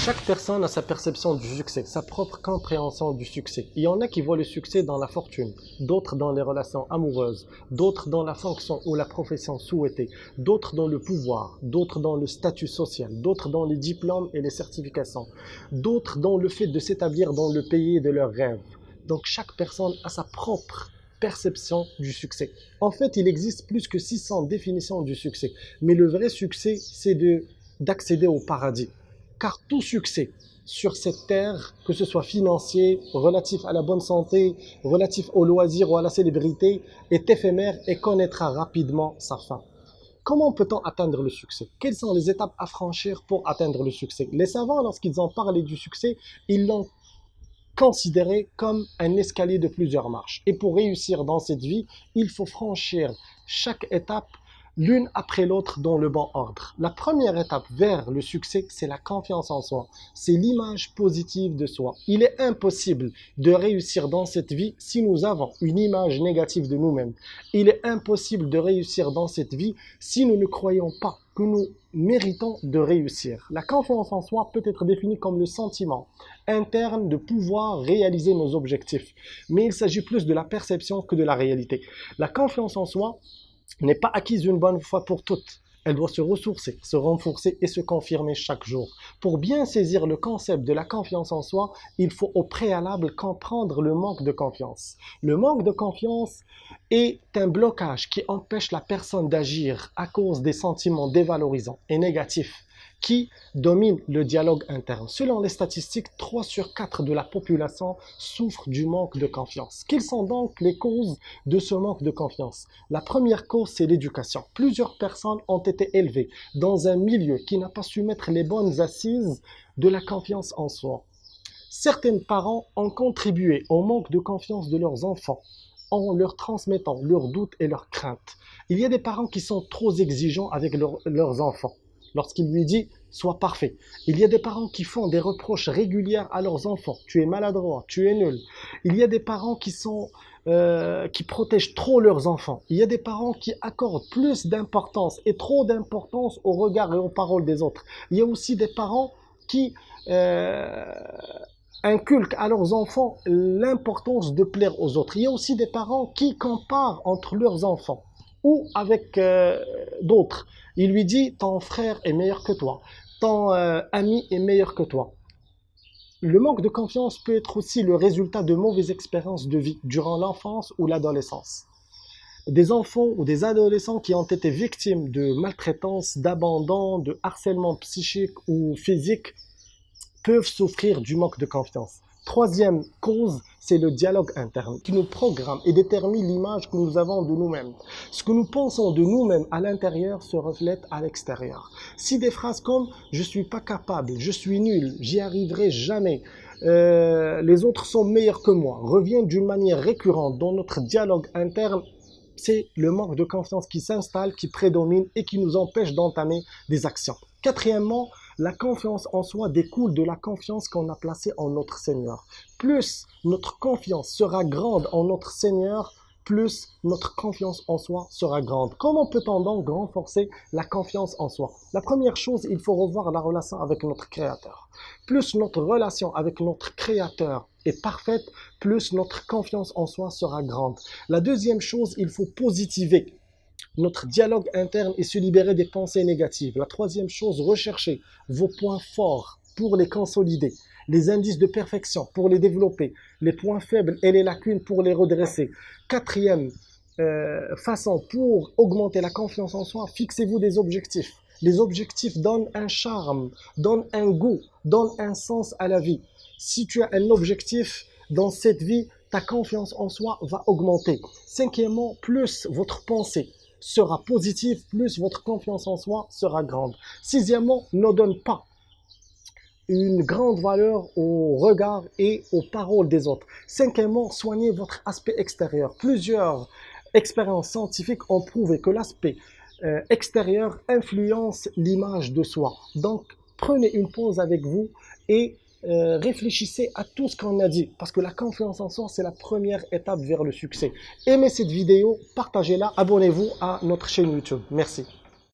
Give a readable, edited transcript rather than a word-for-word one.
Chaque personne a sa perception du succès, sa propre compréhension du succès. Il y en a qui voient le succès dans la fortune, d'autres dans les relations amoureuses, d'autres dans la fonction ou la profession souhaitée, d'autres dans le pouvoir, d'autres dans le statut social, d'autres dans les diplômes et les certifications, d'autres dans le fait de s'établir dans le pays de leurs rêves. Donc chaque personne a sa propre perception du succès. En fait, il existe plus que 600 définitions du succès, mais le vrai succès, c'est d'accéder au paradis. Car tout succès sur cette terre, que ce soit financier, relatif à la bonne santé, relatif au loisir ou à la célébrité, est éphémère et connaîtra rapidement sa fin. Comment peut-on atteindre le succès? Quelles sont les étapes à franchir pour atteindre le succès? Les savants, lorsqu'ils ont parlé du succès, ils l'ont considéré comme un escalier de plusieurs marches. Et pour réussir dans cette vie, il faut franchir chaque étape l'une après l'autre dans le bon ordre. La première étape vers le succès, c'est la confiance en soi. C'est l'image positive de soi. Il est impossible de réussir dans cette vie si nous avons une image négative de nous-mêmes. Il est impossible de réussir dans cette vie si nous ne croyons pas que nous méritons de réussir. La confiance en soi peut être définie comme le sentiment interne de pouvoir réaliser nos objectifs. Mais il s'agit plus de la perception que de la réalité. La confiance en soi n'est pas acquise une bonne fois pour toutes. Elle doit se ressourcer, se renforcer et se confirmer chaque jour. Pour bien saisir le concept de la confiance en soi, il faut au préalable comprendre le manque de confiance. Le manque de confiance est un blocage qui empêche la personne d'agir à cause des sentiments dévalorisants et négatifs qui dominent le dialogue interne. Selon les statistiques, 3 sur 4 de la population souffrent du manque de confiance. Quelles sont donc les causes de ce manque de confiance? La première cause, c'est l'éducation. Plusieurs personnes ont été élevées dans un milieu qui n'a pas su mettre les bonnes assises de la confiance en soi. Certains parents ont contribué au manque de confiance de leurs enfants en leur transmettant leurs doutes et leurs craintes. Il y a des parents qui sont trop exigeants avec leurs enfants. Lorsqu'il lui dit « sois parfait ». Il y a des parents qui font des reproches réguliers à leurs enfants. « Tu es maladroit, tu es nul ». Il y a des parents qui protègent trop leurs enfants. Il y a des parents qui accordent plus d'importance et trop d'importance aux regards et aux paroles des autres. Il y a aussi des parents qui inculquent à leurs enfants l'importance de plaire aux autres. Il y a aussi des parents qui comparent entre leurs enfants ou avec d'autres. Il lui dit, ton frère est meilleur que toi, ton ami est meilleur que toi. Le manque de confiance peut être aussi le résultat de mauvaises expériences de vie durant l'enfance ou l'adolescence. Des enfants ou des adolescents qui ont été victimes de maltraitance, d'abandon, de harcèlement psychique ou physique peuvent souffrir du manque de confiance. Troisième cause, c'est le dialogue interne qui nous programme et détermine l'image que nous avons de nous-mêmes. Ce que nous pensons de nous-mêmes à l'intérieur se reflète à l'extérieur. Si des phrases comme « je suis pas capable »,« je suis nul »,« j'y arriverai jamais »,« les autres sont meilleurs que moi » reviennent d'une manière récurrente dans notre dialogue interne, c'est le manque de confiance qui s'installe, qui prédomine et qui nous empêche d'entamer des actions. Quatrièmement, la confiance en soi découle de la confiance qu'on a placée en notre Seigneur. Plus notre confiance sera grande en notre Seigneur, plus notre confiance en soi sera grande. Comment peut-on donc renforcer la confiance en soi? La première chose, il faut revoir la relation avec notre Créateur. Plus notre relation avec notre Créateur est parfaite, plus notre confiance en soi sera grande. La deuxième chose, il faut positiver notre dialogue interne et se libérer des pensées négatives. La troisième chose, recherchez vos points forts pour les consolider, les indices de perfection pour les développer, les points faibles et les lacunes pour les redresser. Quatrième façon pour augmenter la confiance en soi, fixez-vous des objectifs. Les objectifs donnent un charme, donnent un goût, donnent un sens à la vie. Si tu as un objectif dans cette vie, ta confiance en soi va augmenter. Cinquièmement, plus votre pensée sera positive, plus votre confiance en soi sera grande. Sixièmement, ne donne pas une grande valeur au regard et aux paroles des autres. Cinquièmement, soignez votre aspect extérieur. Plusieurs expériences scientifiques ont prouvé que l'aspect extérieur influence l'image de soi. Donc, prenez une pause avec vous et réfléchissez à tout ce qu'on a dit, parce que la confiance en soi, c'est la première étape vers le succès. Aimez cette vidéo, partagez-la, abonnez-vous à notre chaîne YouTube. Merci.